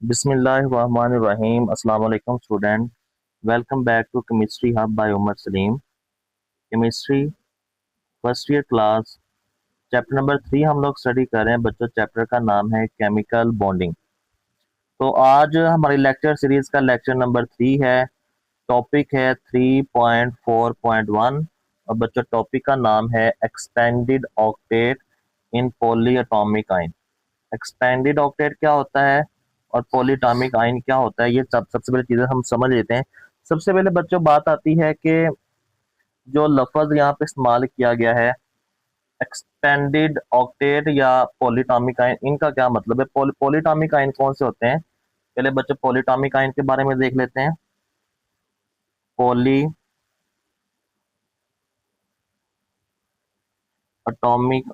बिस्मिल्लाहिर्रहमानिर्रहीम। अस्सलाम वालेकुम student, welcome back to chemistry hub by Umar Saleem. Chemistry first year class chapter number 3 हम लोग स्टडी कर रहे हैं बच्चों। चैप्टर का नाम है केमिकल बॉन्डिंग। तो आज हमारी लेक्चर सीरीज का लेक्चर नंबर 3 है। टॉपिक है 3.4.1 और बच्चों टॉपिक का नाम है एक्सपेंडेड ऑक्टेट इन पॉलीएटॉमिक आयन। एक्सपेंडेड ऑक्टेट क्या होता है और पॉलीएटॉमिक आयन क्या होता है, ये सबसे पहले चीजें हम समझ लेते हैं। सबसे पहले बच्चों बात आती है कि जो लफ्ज यहाँ पे इस्तेमाल किया गया है एक्सपेंडेड ऑक्टेट या पॉलीएटॉमिक आयन, इनका क्या मतलब है। पॉलीएटॉमिक आयन कौन से होते हैं, पहले बच्चों पॉलीएटॉमिक आयन के बारे में देख लेते हैं। पॉलीएटॉमिक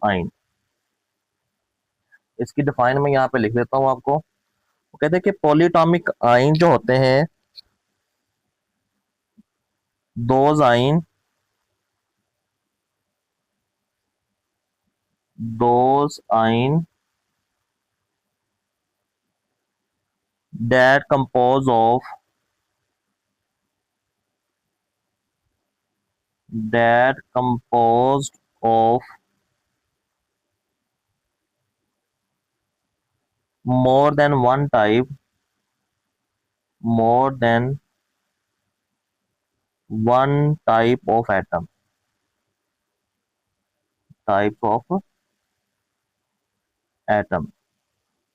आयन, इसकी डिफाइन मैं यहाँ पे लिख देता हूँ आपको। वो कहते हैं कि पॉलीएटॉमिक आयन जो होते हैं, those ion those ion that composed of more than one type of atom।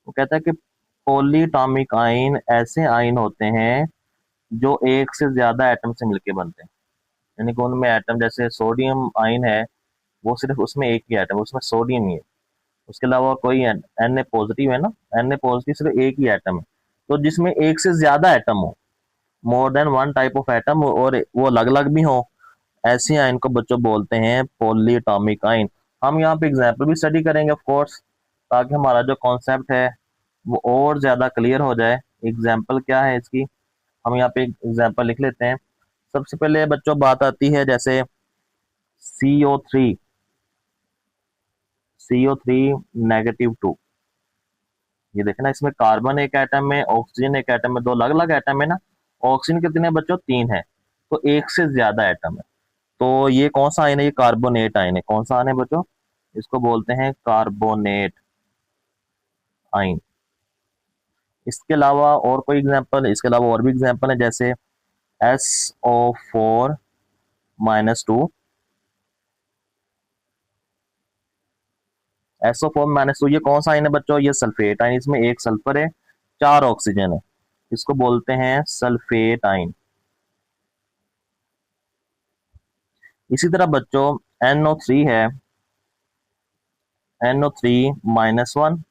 वो कहता है कि पॉलीएटॉमिक आयन ऐसे आयन होते हैं जो एक से ज्यादा एटम से मिलके बनते हैं। यानी कि उनमें एटम, जैसे सोडियम आयन है, वो सिर्फ उसमें एक ही एटम, उसमें सोडियम ही है, उसके अलावा कोई Na पॉजिटिव है ना, Na पॉजिटिव सिर्फ एक ही एटम है। तो जिसमें एक से ज्यादा एटम हो, more than one type of atom, और वो अलग अलग भी हो, ऐसी आयन को बच्चों बोलते हैं पॉलीएटॉमिक आयन। हम यहाँ पे एग्जाम्पल भी स्टडी करेंगे ऑफ कोर्स, ताकि हमारा जो कॉन्सेप्ट है वो और ज्यादा क्लियर हो जाए। एग्जाम्पल क्या है इसकी, हम यहाँ पे एग्जाम्पल लिख लेते हैं। सबसे पहले बच्चों बात आती है जैसे CO3, CO3 -2। ये देखे ना, इसमें कार्बन एक एटम है, ऑक्सीजन एक एटम है, दो अलग अलग एटम है ना। ऑक्सीजन कितने बच्चों, 3 है, तो एक से ज्यादा एटम है। तो ये कौन सा आयन है, ये कार्बोनेट आयन है। कौन सा आयन है बच्चों, इसको बोलते हैं कार्बोनेट आयन। इसके अलावा और कोई एग्जांपल, इसके अलावा और भी एग्जांपल है जैसे SO4-2। SO4-2 ये कौन सा आयन है बच्चों, ये सल्फेट आयन। इसमें एक सल्फर है, 4 ऑक्सीजन है, इसको बोलते हैं सल्फेट आयन। इसी तरह बच्चों NO3 है, NO3-1।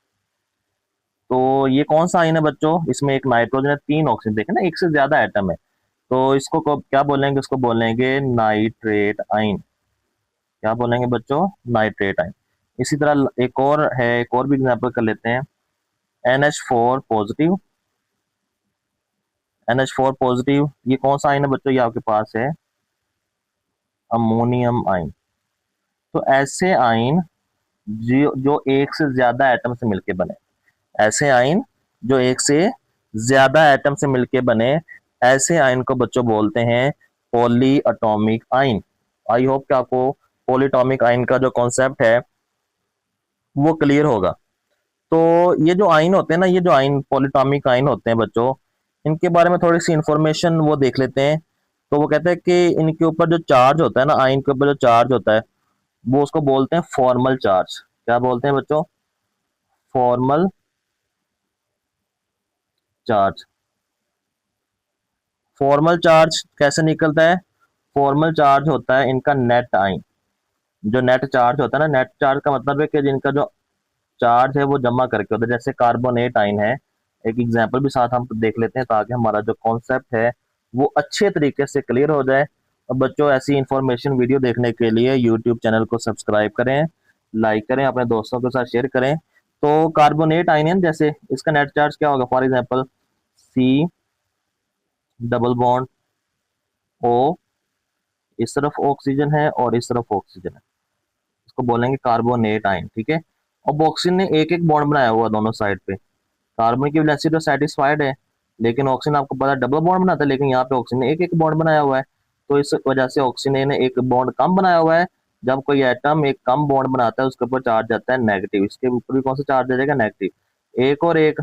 तो ये कौन सा आयन है बच्चों, इसमें एक नाइट्रोजन है, 3 ऑक्सीजन, देखे ना, एक से ज्यादा एटम है। तो इसको क्या बोलेंगे, इसको बोलेंगे नाइट्रेट आयन। क्या बोलेंगे बच्चों, नाइट्रेट आयन। इसी तरह एक और है, एक और भी एग्जांपल कर लेते हैं। NH4 पॉजिटिव, NH4 पॉजिटिव, ये कौन सा आयन है बच्चों, ये आपके पास है अमोनियम आयन। तो ऐसे आयन जो जो एक से ज्यादा एटम से मिलके बने, ऐसे आयन जो एक से ज्यादा एटम से मिलके बने, ऐसे आयन को बच्चों बोलते हैं poly atomic ion. I hope कि आपको पॉलीएटॉमिक आयन का जो कॉन्सेप्ट है वो क्लियर होगा। तो ये जो आयन होते हैं ना, ये जो आयन पॉलीएटॉमिक आयन होते हैं बच्चों, इनके बारे में थोड़ी सी इंफॉर्मेशन वो देख लेते हैं। तो वो कहते हैं कि इनके ऊपर जो चार्ज होता है ना, आयन के ऊपर जो चार्ज होता है, वो उसको बोलते हैं फॉर्मल चार्ज। क्या बोलते हैं बच्चों, फॉर्मल चार्ज। फॉर्मल चार्ज कैसे निकलता है, फॉर्मल चार्ज होता है इनका नेट आयन। जो नेट चार्ज होता है ना, नेट चार्ज का मतलब है कि जिनका जो चार्ज है वो जमा करके होता है। जैसे कार्बोनेट आयन है, एक एग्जांपल भी साथ हम देख लेते हैं ताकि हमारा जो कॉन्सेप्ट है वो अच्छे तरीके से क्लियर हो जाए। और बच्चों ऐसी इंफॉर्मेशन वीडियो देखने के लिए यूट्यूब चैनल को सब्सक्राइब करें, लाइक करें, अपने दोस्तों के साथ शेयर करें। तो कार्बोनेट आयन जैसे इसका नेट चार्ज क्या होगा, for example C double bond O, इस तरफ ऑक्सीजन है और इस तरफ ऑक्सीजन है, इसको बोलेंगे कार्बोनेट आयन। ठीक है, अब ऑक्सीजन ने एक एक बॉन्ड बनाया हुआ दोनों साइड पे, कार्बन की वैलेंसी तो सेटिस्फाइड है, लेकिन ऑक्सीजन आपको पता है डबल बॉन्ड बनाता है, लेकिन यहाँ पे ऑक्सीजन ने एक एक बॉन्ड बनाया हुआ है। तो इस वजह से ऑक्सीजन ने एक बॉन्ड कम बनाया हुआ है। जब कोई एटम एक कम बॉन्ड बनाता है उसके ऊपर चार्ज आता है नेगेटिव, इसके ऊपर भी कौन सा चार्ज आ जाएगा, नेगेटिव। एक और एक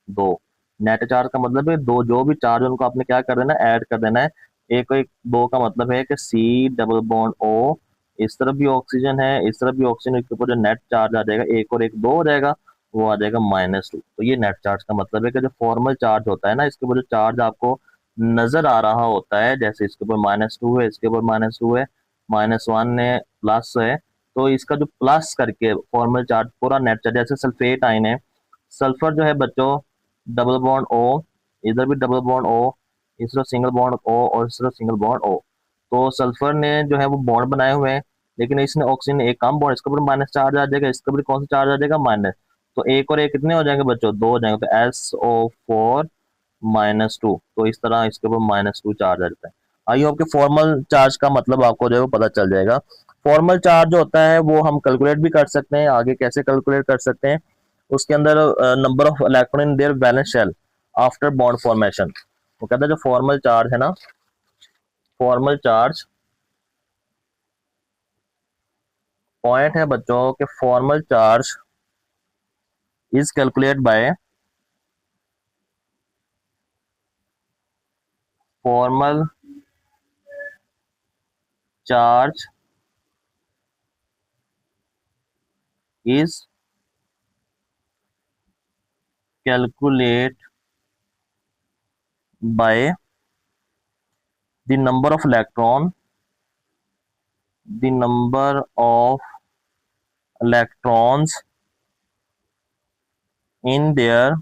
दो, नेट चार्ज का मतलब है दो, जो भी चार्ज उनको आपने क्या कर देना है, ऐड कर देना है। एक और एक दो का मतलब है कि सी डबल बॉन्ड ओ, इस तरफ भी ऑक्सीजन है, इस तरफ भी ऑक्सीजन, इसके ऊपर जो नेट चार्ज आ जाएगा एक और एक दो हो जाएगा, वो आ जाएगा -2। तो ये नेट चार्ज का मतलब है कि जो फॉर्मल चार्ज होता है ना, इसके ऊपर जो चार्ज आपको नजर आ रहा होता है, जैसे इसके ऊपर -2 है, इसके ऊपर -2 है, -1 है, प्लस है, तो इसका जो प्लस करके फॉर्मल चार्ज पूरा नेट चार्ज, जैसे सल्फेट आयन है, सल्फर जो है बच्चों डबल बॉन्ड ओ, इधर भी डबल बॉन्ड ओ, इस तरफ सिंगल बॉन्ड ओ और इस तरफ सिंगल बॉन्ड ओ। तो सल्फर ने जो है वो बॉन्ड बनाए हुए हैं, लेकिन इसने ऑक्सीजन ने एक कम बॉन्ड, इसके ऊपर माइनस चार्ज आ जाएगा, इसके ऊपर कौन सा चार्ज आ जाएगा, माइनस। तो एक और एक कितने हो जाएंगे बच्चों, दो हो जाएंगे, तो SO4 -2। तो इस तरह इसके ऊपर -2 चार्ज आ जाता है। आई होप कि फॉर्मल चार्ज का मतलब आपको जो है वो पता चल जाएगा। फॉर्मल चार्ज जो होता है वो हम कैलकुलेट भी कर सकते हैं, आगे कैसे कैलकुलेट कर सकते हैं। उसके अंदर number of electron in their valence shell after bond formation. वो कहता है जो फॉर्मल चार्ज है ना, फॉर्मल चार्ज पॉइंट है बच्चों के formal charge is calculate bye formal charge is calculate by the number of electron, the number of electrons in their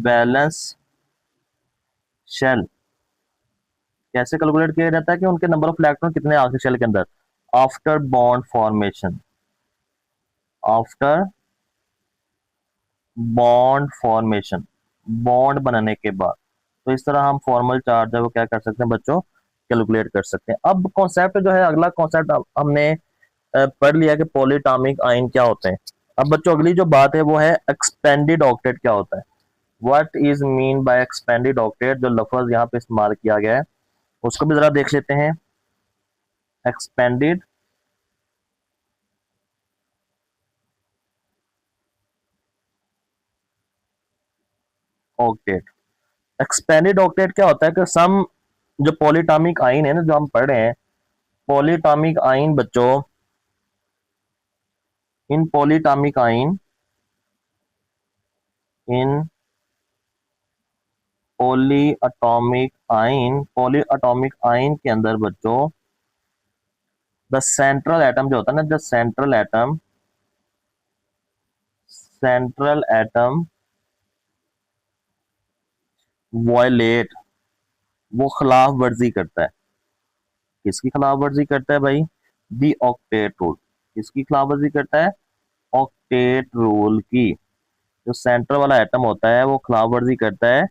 valence shell। कैसे कैलकुलेट किया जाता है कि उनके नंबर ऑफ इलेक्ट्रॉन कितने आखिरी शेल के अंदर, after bond formation, after bond formation, bond बनाने के बाद। तो इस तरह हम फॉर्मल चार्ज है वो क्या कर सकते हैं बच्चों, कैलकुलेट कर सकते हैं। अब कॉन्सेप्ट जो है, अगला कॉन्सेप्ट हमने पढ़ लिया कि पॉलीटॉमिक आयन क्या होते हैं। अब बच्चों अगली जो बात है वो है एक्सपेंडेड ऑक्टेट क्या होता है। What is mean by expanded octet, जो लफ्ज यहाँ पे इस्तेमाल किया गया है उसको भी जरा देख लेते हैं। एक्सपेंडेड ऑक्टेट, एक्सपेंडेड ऑक्टेट क्या होता है कि सम जो पॉलीटॉमिक आयन है ना जो हम पढ़ रहे हैं, पॉलीटॉमिक आयन बच्चों, इन पॉलीटॉमिक आयन, इन पॉली एटॉमिक आयन के अंदर बच्चों द सेंट्रल एटम जो होता है ना, the central atom, central atom violate, वो खिलाफ वर्जी करता है। किसकी खिलाफ वर्जी करता है भाई, दी ऑक्टेट रूल। किसकी खिलाफ वर्जी करता है, ऑक्टेट रूल की। जो सेंटर वाला एटम होता है वो खिलाफ वर्जी करता है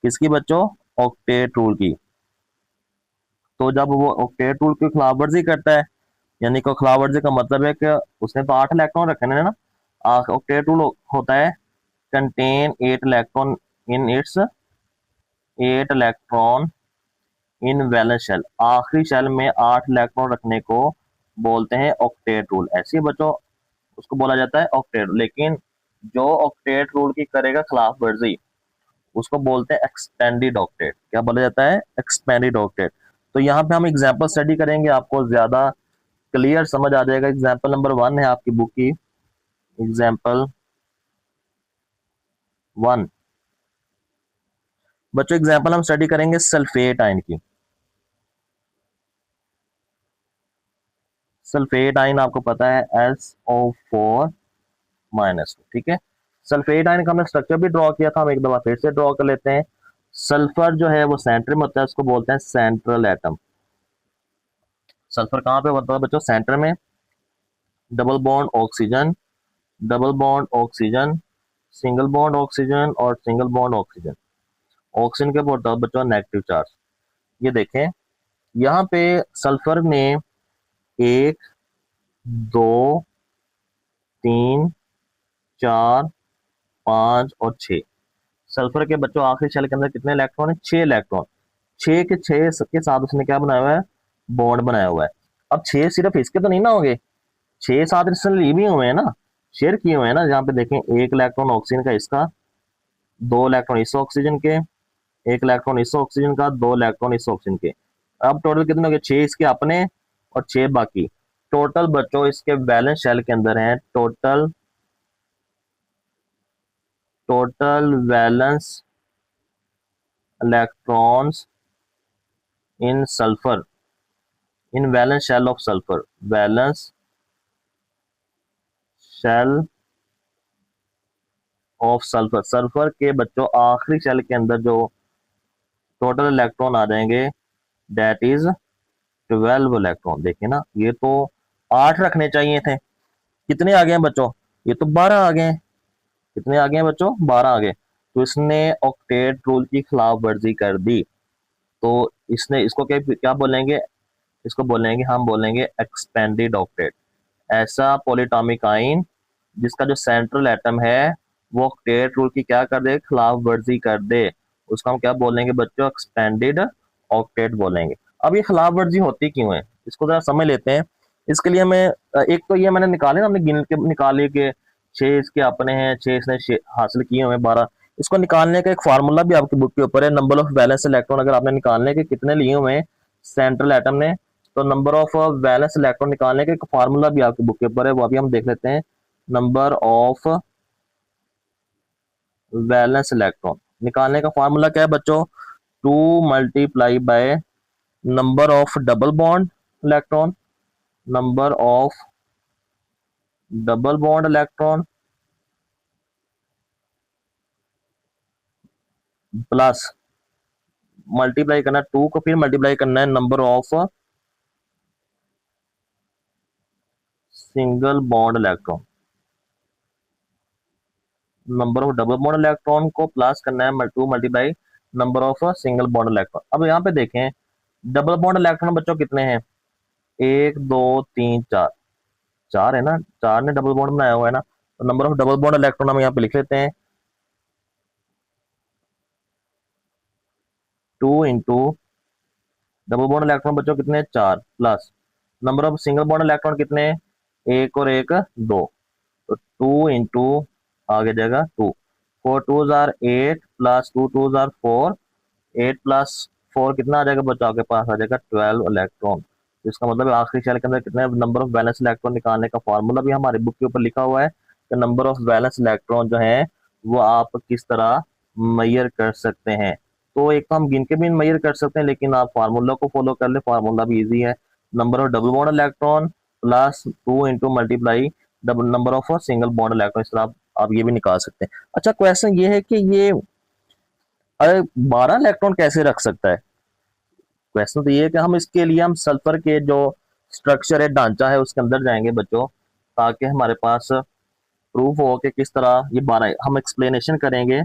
किसकी बच्चों, ऑक्टेट रूल की। तो जब वो ऑक्टेट रूल की खिलाफ वर्जी करता है, यानी कि खिलाफ वर्जी का मतलब है कि उसने तो 8 इलेक्ट्रॉन रखे हैं ना। ऑक्टेट रूल होता है contain 8 electron in its, 8 electron in valence shell, आखिरी शेल में 8 इलेक्ट्रॉन रखने को बोलते हैं ऑक्टेट रूल। ऐसे ही बच्चों उसको बोला जाता है ऑक्टेट। लेकिन जो ऑक्टेट रूल की करेगा खिलाफ वर्जी उसको बोलते हैं एक्सपेंडेड ऑक्टेट। क्या बोला जाता है, एक्सपेंडेड ऑक्टेट। तो यहाँ पे हम एग्जांपल स्टडी करेंगे, आपको ज्यादा क्लियर समझ आ जाएगा। एग्जांपल नंबर 1 है आपकी बुक की, एग्जांपल 1 बच्चों, एग्जांपल हम स्टडी करेंगे सल्फेट आयन की। सल्फेट आयन आपको पता है SO4 -2, ठीक है। सल्फेट आयन का हमने स्ट्रक्चर भी ड्रॉ किया था, हम एक दफा फिर से ड्रॉ कर लेते हैं। सल्फर जो है वो सेंटर में होता है, उसको बोलते हैं सेंट्रल एटम। सल्फर कहाँ पे होता है बच्चों, सेंटर में। Double bond oxygen, double bond oxygen, single bond oxygen और सिंगल बॉन्ड ऑक्सीजन। ऑक्सीजन के ऊपर होता है बच्चों नेगेटिव चार्ज। ये देखें यहाँ पे, सल्फर ने 1 2 3, 4, 5 और 6। सल्फर के बच्चों आखिरी शेल के अंदर कितने इलेक्ट्रॉन है? 6 इलेक्ट्रॉन। 6 के 6 के साथ उसने क्या बनाया हुआ है? बॉन्ड बनाया हुआ है। अब 6 सिर्फ इसके तो नहीं ना होंगे, 6 7 इसने लिए भी हुए हैं ना, शेयर किए हुए हैं ना। जहाँ पे देखें 1 इलेक्ट्रॉन ऑक्सीजन का इसका, 2 इलेक्ट्रॉन इस ऑक्सीजन के, 1 इलेक्ट्रॉन इस ऑक्सीजन का, 2 इलेक्ट्रॉन इस ऑक्सीजन के। अब टोटल कितने हो गए? 6 इसके अपने और 6 बाकी। टोटल बच्चों इसके बैलेंस शेल के अंदर है total valence electrons in sulphur, in valence shell of sulphur, valence shell of sulphur. Sulphur के बच्चों आखिरी शेल के अंदर जो टोटल इलेक्ट्रॉन आ जाएंगे दैट इज 12 इलेक्ट्रॉन। देखिए ना, ये तो 8 रखने चाहिए थे, कितने आ गए हैं बच्चों? ये तो 12 आ गए हैं। कितने आ गए हैं बच्चों? 12 आ गए। तो इसने ऑक्टेट रूल की खिलाफ वर्जी कर दी। तो इसने इसको क्या क्या बोलेंगे? इसको बोलेंगे, हम बोलेंगे एक्सपेंडेड ऑक्टेट। ऐसा पॉलीटॉमिक आइन जिसका जो सेंट्रल एटम है वो ऑक्टेट रूल की क्या कर दे? खिलाफ वर्जी कर दे, उसको हम क्या बोलेंगे बच्चों? एक्सपेंडेड ऑक्टेट बोलेंगे। अब ये खिलाफ वर्जी होती क्यों है, इसको जरा समझ लेते हैं। इसके लिए हमें एक तो ये मैंने निकाले ना, हमने गिन के निकाले कि 6 इसके अपने हैं, 6 इसने हासिल किए हुए 12। इसको निकालने का एक फार्मूला भी आपकी बुक के ऊपर है, नंबर ऑफ वैलेंस इलेक्ट्रॉन अगर आपने निकालने के कितने लिए हुए हैं सेंट्रल एटम ने, तो नंबर ऑफ वैलेंस इलेक्ट्रॉन निकालने का एक फार्मूला भी आपकी बुक के ऊपर है, वो अभी हम देख लेते हैं। नंबर ऑफ वैलेंस इलेक्ट्रॉन निकालने का फार्मूला क्या है बच्चों? 2 multiply by number of double bond electron, number of double bond electron plus multiply करना 2 को, फिर मल्टीप्लाई करना है number of single bond electron. Number of double bond electron को प्लस करना है 2 multiply number of single bond electron. अब यहाँ पे देखें डबल बॉन्ड इलेक्ट्रॉन बच्चों कितने हैं? 1 2 3 4, 4 है ना, 4 ने डबल बॉन्ड बनाया हुआ है ना। तो number of double bond electron हम यहाँ पे लिख लेते हैं 2 इंटू डबल बॉन्ड इलेक्ट्रॉन बच्चों कितने? 4 plus number of single bond electron कितने? 1 और 1 2। तो 2 इंटू आगे जाएगा 2, 4 2 जार 8 प्लस 2 2 जार 4, 8 प्लस 4 कितना आ जाएगा बच्चों? आपके पास आ जाएगा 12 इलेक्ट्रॉन। तो इसका मतलब है आखिरी शेल के अंदर कितने नंबर ऑफ वैलेंस इलेक्ट्रॉन निकालने का फॉर्मूला भी हमारे बुक के ऊपर लिखा हुआ है कि नंबर ऑफ वैलेंस इलेक्ट्रॉन जो है वो आप किस तरह मैयर कर सकते हैं। तो एक तो हम गिन के भी मैयर कर सकते हैं, लेकिन आप फार्मूला को फॉलो कर ले, फार्मूला भी इजी है। Number of double bond electron plus 2 into multiply double number of single bond electron. इस तरह आप ये भी निकाल सकते हैं। अच्छा, क्वेश्चन ये है कि ये 12 इलेक्ट्रॉन कैसे रख सकता है? क्वेश्चन तो ये है कि हम इसके लिए हम सल्फर के जो स्ट्रक्चर है, ढांचा है, उसके अंदर जाएंगे बच्चों, ताकि हमारे पास प्रूफ हो कि किस तरह ये 12 हम एक्सप्लेनेशन करेंगे।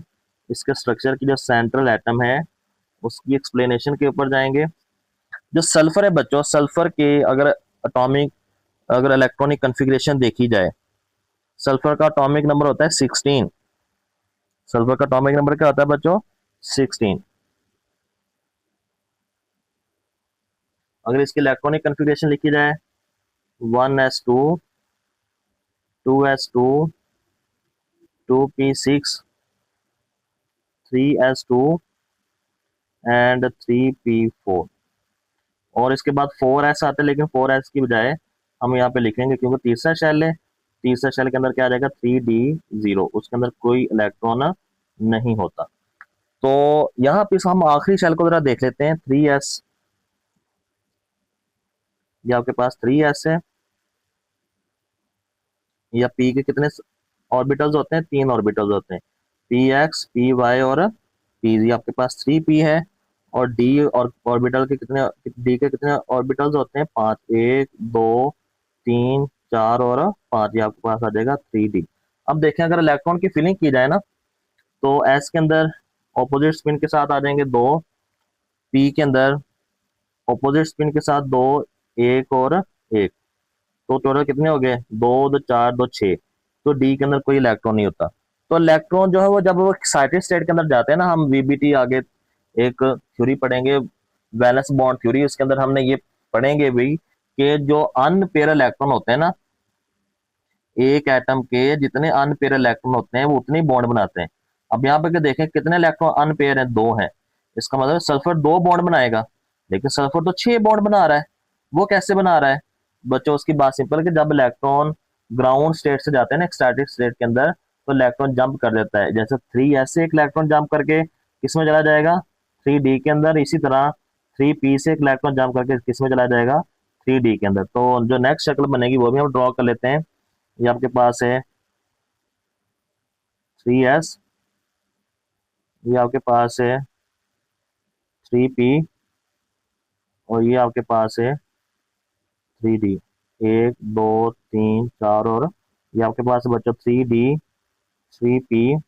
इसके स्ट्रक्चर की जो सेंट्रल एटम है उसकी एक्सप्लेनेशन के ऊपर जाएंगे। जो सल्फर है बच्चों, सल्फर के अगर अटोमिक अगर इलेक्ट्रॉनिक कन्फिग्रेशन देखी जाए, सल्फर का अटोमिक नंबर होता है 16। सल्फर का अटोमिक नंबर क्या होता है बच्चों? 16। अगर इसकी इलेक्ट्रॉनिक कन्फिग्रेशन लिखी जाए 1s2 2s2 2p6 3s2 and 3p4, और इसके बाद 4s आता है, लेकिन 4s की बजाय हम यहाँ पे लिखेंगे क्योंकि तीसरा शेल है, तीसरा शेल के अंदर क्या आ जाएगा? 3d0, उसके अंदर कोई इलेक्ट्रॉन नहीं होता। तो यहाँ पे हम आखिरी शेल को जरा देख लेते हैं 3s। ये आपके पास 3s है, या p के कितने ऑर्बिटल्स होते हैं? 3 ऑर्बिटल्स होते हैं, px py और pz। आपके पास 3p है, और d और ऑर्बिटल के कितने, d के कितने ऑर्बिटल्स होते हैं? 5, 1 2 3 4 और 5। ये आपके पास आ जाएगा 3d। अब देखें अगर इलेक्ट्रॉन की फिलिंग की जाए ना, तो s के अंदर ऑपोजिट स्पिन के साथ आ जाएंगे 2, p के अंदर ऑपोजिट स्पिन के साथ 2, 1 और 1। तो टोटल कितने हो गए? 2 2 4 2 6। तो डी के अंदर कोई इलेक्ट्रॉन नहीं होता। तो इलेक्ट्रॉन जो है वो जब वो एक्साइटेड स्टेट के अंदर जाते हैं ना, हम वीबीटी आगे एक थ्योरी पढ़ेंगे, वैलेंस बॉन्ड थ्योरी, उसके अंदर हमने ये पढ़ेंगे भी कि जो अनपेयर इलेक्ट्रॉन होते हैं ना, एक एटम के जितने अनपेयर इलेक्ट्रॉन होते हैं वो उतने बॉन्ड बनाते हैं। अब यहाँ पे देखें कितने इलेक्ट्रॉन अनपेयर हैं, दो हैं। इसका मतलब सल्फर दो बॉन्ड बनाएगा, लेकिन सल्फर तो 6 बॉन्ड बना रहा है। वो कैसे बना रहा है बच्चों? उसकी बात सिंपल है कि जब इलेक्ट्रॉन ग्राउंड स्टेट से जाते हैं ना एक्सटैटिक स्टेट के अंदर, तो इलेक्ट्रॉन जंप कर देता है। जैसे 3s से एक इलेक्ट्रॉन जंप करके किस में चला जाएगा? 3d के अंदर। इसी तरह 3p से एक इलेक्ट्रॉन जंप करके किस में चला जाएगा? 3d के अंदर। तो जो नेक्स्ट शक्ल बनेगी वो भी हम ड्रॉ कर लेते हैं। ये आपके पास है 3s, ये आपके पास है 3p, और ये आपके पास है 3d। 1 2 3 4, और ये आपके पास है बच्चों 3d 3p,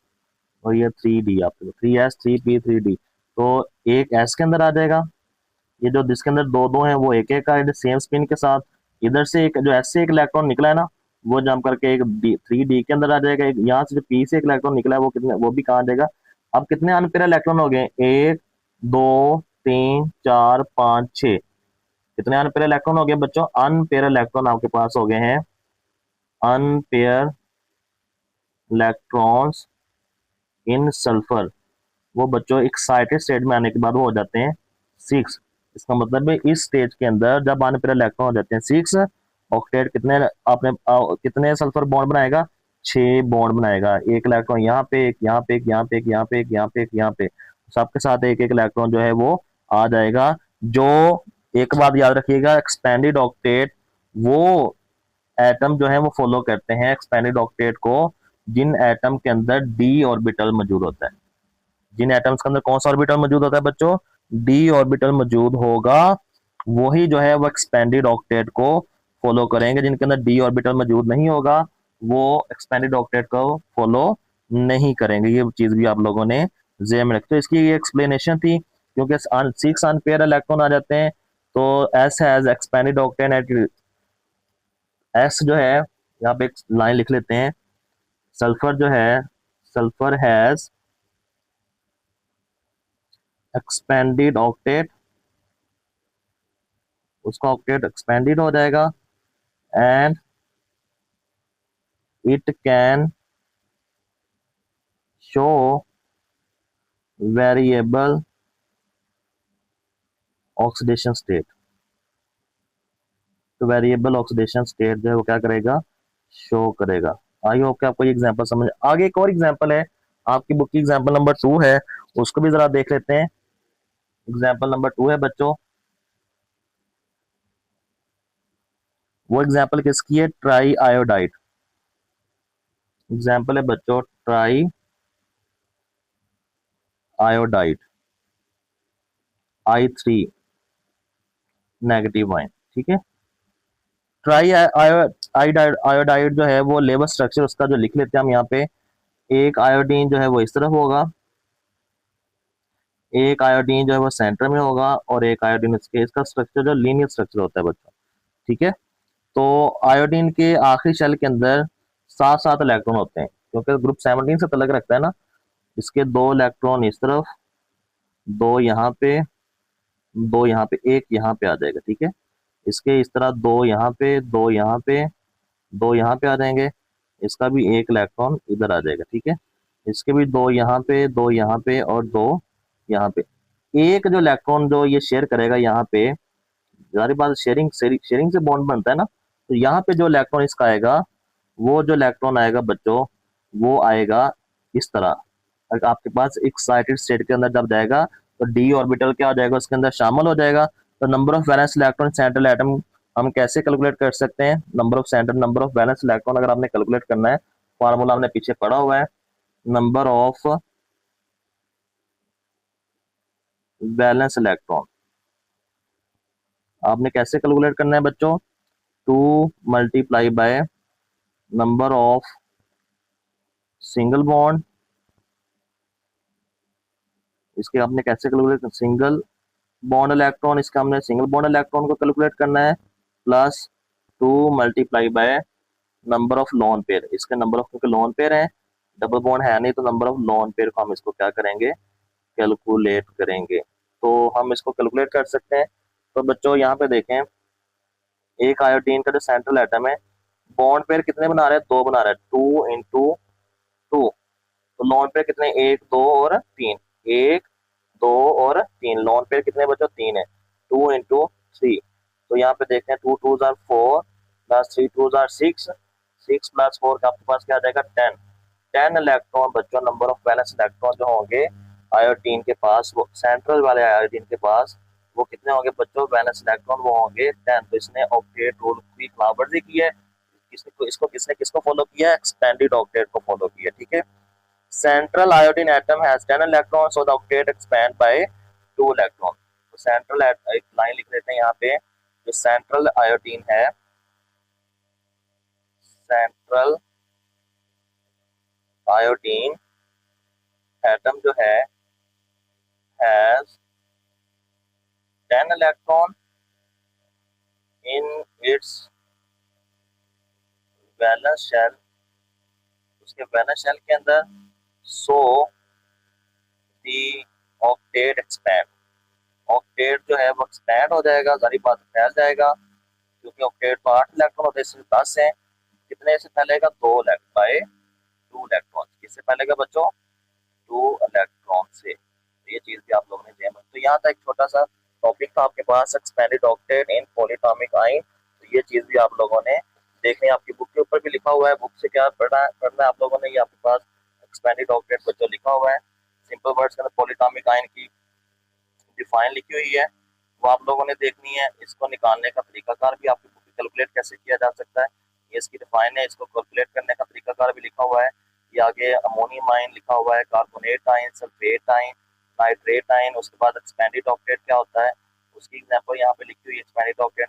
और ये 3d आपके 3s 3p 3d। तो एक s के अंदर आ जाएगा, ये जो जिसके अंदर दो दो है वो एक एक का सेम स्पिन के साथ। इधर से एक जो s से एक इलेक्ट्रॉन निकला है ना, वो जंप करके एक 3d के अंदर आ जाएगा। एक यहाँ से जो p से एक इलेक्ट्रॉन निकला है वो कितने, वो भी कहाँ आ जाएगा। अब कितने अनपेयर इलेक्ट्रॉन हो गए? 1 2 3 4 5 6। कितने अनपेयर इलेक्ट्रॉन हो गए बच्चों? अनपेयर इलेक्ट्रॉन आपके पास हो गए हैं, अनपेयर इलेक्ट्रॉन्स इन सल्फर। वो बच्चों एक्साइटेड स्टेट में आने के बाद वो हो जाते हैं 6। इसका मतलब है इस स्टेज के अंदर जब अनपेयर इलेक्ट्रॉन हो जाते हैं 6, ऑक्टेट कितने आपने कितने सल्फर बॉन्ड बनाएगा? 6 बॉन्ड बनाएगा। एक इलेक्ट्रॉन यहाँ पे, एक यहाँ पे, एक यहाँ पे, एक यहाँ पे, एक यहाँ पे, एक यहाँ पे, सबके साथ एक एक इलेक्ट्रॉन जो है वो आ जाएगा। जो एक बात याद रखिएगा, एक्सपेंडेड ऑक्टेट वो एटम जो है वो फॉलो करते हैं एक्सपेंडेड ऑक्टेट को जिन एटम के अंदर डी ऑर्बिटल मौजूद होता है। जिन एटम्स के अंदर कौन सा ऑर्बिटल मौजूद होता है बच्चों? डी ऑर्बिटल मौजूद होगा, वही जो है वो एक्सपेंडेड ऑक्टेट को फॉलो करेंगे। जिनके अंदर डी ऑर्बिटल मौजूद नहीं होगा वो एक्सपेंडेड ऑक्टेट को फॉलो नहीं करेंगे। ये चीज भी आप लोगों ने जेहन में रखी। तो इसकी ये एक्सप्लेनेशन थी, क्योंकि 6 अनपेयर इलेक्ट्रॉन आ जाते हैं तो S has expanded octet at S जो है, यहाँ पे एक लाइन लिख लेते हैं, सल्फर जो है, सल्फर हैज एक्सपेंडेड ऑक्टेट, उसका ऑक्टेट एक्सपेंडेड हो जाएगा, and it can show variable oxidation state. तो वेरिएबल ऑक्सीडेशन स्टेट जो है वो क्या करेगा? शो करेगा। आई होप कि आपको ये एग्जांपल समझ। आगे एक और एग्जांपल है, आपकी बुक की एग्जांपल नंबर 2 है, उसको भी जरा देख लेते हैं। एग्जांपल नंबर 2 है बच्चों, वो एग्जांपल किसकी है? Try iodide. एग्जांपल है बच्चों try iodide, I3 negative ion. ठीक है, ट्राई आयोडाइड जो है वो लेवल स्ट्रक्चर उसका जो लिख लेते हैं हम यहाँ पे। एक आयोडीन जो है वो इस तरफ होगा, एक आयोडीन जो है वो सेंटर में होगा, और एक आयोडीन इसका स्ट्रक्चर जो लीनियर स्ट्रक्चर होता है बच्चों। ठीक है, तो आयोडीन के आखिरी शेल के अंदर 7 इलेक्ट्रॉन होते हैं, क्योंकि ग्रुप 17 से तलक रखता है ना। इसके 2 इलेक्ट्रॉन इस तरफ, 2 यहाँ पे, 2 यहाँ पे, एक यहाँ पे आ जाएगा। ठीक है, इसके इस तरह 2 यहाँ पे, 2 यहाँ पे, 2 यहाँ पे आ जाएंगे। इसका भी एक इलेक्ट्रॉन इधर आ जाएगा। ठीक है, इसके भी 2 यहाँ पे, 2 यहाँ पे, और 2 यहाँ पे। एक जो इलेक्ट्रॉन जो ये शेयर करेगा यहाँ पे, जारी बात शेयरिंग शेयरिंग से बॉन्ड बनता है ना, तो यहाँ पे जो इलेक्ट्रॉन इसका आएगा, वो जो इलेक्ट्रॉन आएगा बच्चों वो आएगा इस तरह। अगर आपके पास एक्साइटेड स्टेट के अंदर जब जाएगा तो डी ऑर्बिटल क्या हो जाएगा? उसके अंदर शामिल हो जाएगा। तो number of valence electron central atom हम कैसे कैलकुलेट कर सकते हैं? Number of central, number of valence electron अगर आपने कैलकुलेट करना है, फार्मूला हमने पीछे पढ़ा हुआ है। नंबर ऑफ वैलेंस इलेक्ट्रॉन आपने कैसे कैलकुलेट करना है बच्चों? 2 multiply by number of single bond. इसके आपने कैसे कैलकुलेट? सिंगल बॉन्ड इलेक्ट्रॉन, इसका हमने सिंगल बॉन्ड इलेक्ट्रॉन को कैलकुलेट करना है, plus 2 multiply by number of lone pair, इसके नंबर ऑफ, क्योंकि लोन पेयर है, डबल बॉन्ड है नहीं, तो नंबर ऑफ लोन पेयर को हम इसको क्या करेंगे, कैलकुलेट करेंगे। तो हम इसको कैलकुलेट कर सकते हैं। तो बच्चों यहाँ पे देखें, एक आयोडीन का जो सेंट्रल एटम है, बॉन्ड पेयर कितने बना रहा है, दो बना रहा है, 2 into 2। तो लोन पेयर कितने, एक, दो और तीन, एक, दो और तीन, लोन पेयर कितने बच्चों, तीन है, 2 into 3। तो यहाँ पे देखते हैं, 2 2 4 प्लस 3 2 6, 6 + 4 का आपके पास क्या आ जाएगा, 10। 10 इलेक्ट्रॉन बच्चों, नंबर ऑफ वैलेंस इलेक्ट्रॉन जो होंगे आयोडीन के पास, वो सेंट्रल वाले आयोडीन के पास, वो कितने होंगे बच्चों, वैलेंस इलेक्ट्रॉन वो होंगे 10। तो इसने ऑक्टेट रूल की खिलाफवर्जी की है। किसने किसको फॉलो किया है, एक्सपेंडेड ऑक्टेट को फॉलो किया, ठीक है। Central iodine atom has 10 electrons, so the octet expand by 2 electrons। तो सेंट्रल एक लाइन लिख लेते हैं यहाँ पे, जो सेंट्रल आयोडीन है, सेंट्रल आयोडीन एटम जो है has 10 electron in its valence shell, उसके वैलेंस शेल के अंदर, so the octet expand, octet जो है वो एक्सपैंड हो जाएगा, सारी बात फैल जाएगा, क्योंकि ऑक्टेट तो 8 इलेक्ट्रॉन होते हैं, इसमें 10 है, कितने से फैलेगा, 2 इलेक्ट्रॉन। किससे फैलेगा बच्चों, 2 इलेक्ट्रॉन से। तो ये चीज भी आप लोगों ने ध्यान में, तो यहाँ तक छोटा सा टॉपिक था आपके पास, एक्सपेंडेड ऑक्टेट इन पॉलीटॉमिक आयन। तो ये चीज भी आप लोगों ने देखनी है, आपकी बुक के ऊपर भी लिखा हुआ है, बुक से क्या पढ़ना है आप लोगों ने, ये आपके पास एक्सपेंडेड ऑक्टेट बच्चों लिखा हुआ है, सिंपल वर्ड्स के अंदर पॉलीटॉमिक आयन की डिफाइन लिखी हुई है, वो आप लोगों ने देखनी है। इसको निकालने का तरीकाकार भी आपकी बुक कैलकुलेट कैसे किया जा सकता है, ये इसकी डिफाइन है, इसको कैलकुलेट करने का तरीकाकार भी लिखा हुआ है। ये आगे अमोनियम आयन लिखा हुआ है, carbonate ion, sulphate ion, nitrate ion, उसके बाद एक्सपेंडेड ऑक्टेट क्या होता है, उसकी एग्जांपल यहाँ पे लिखी हुई है, एक्सपेंडेड ऑक्टेट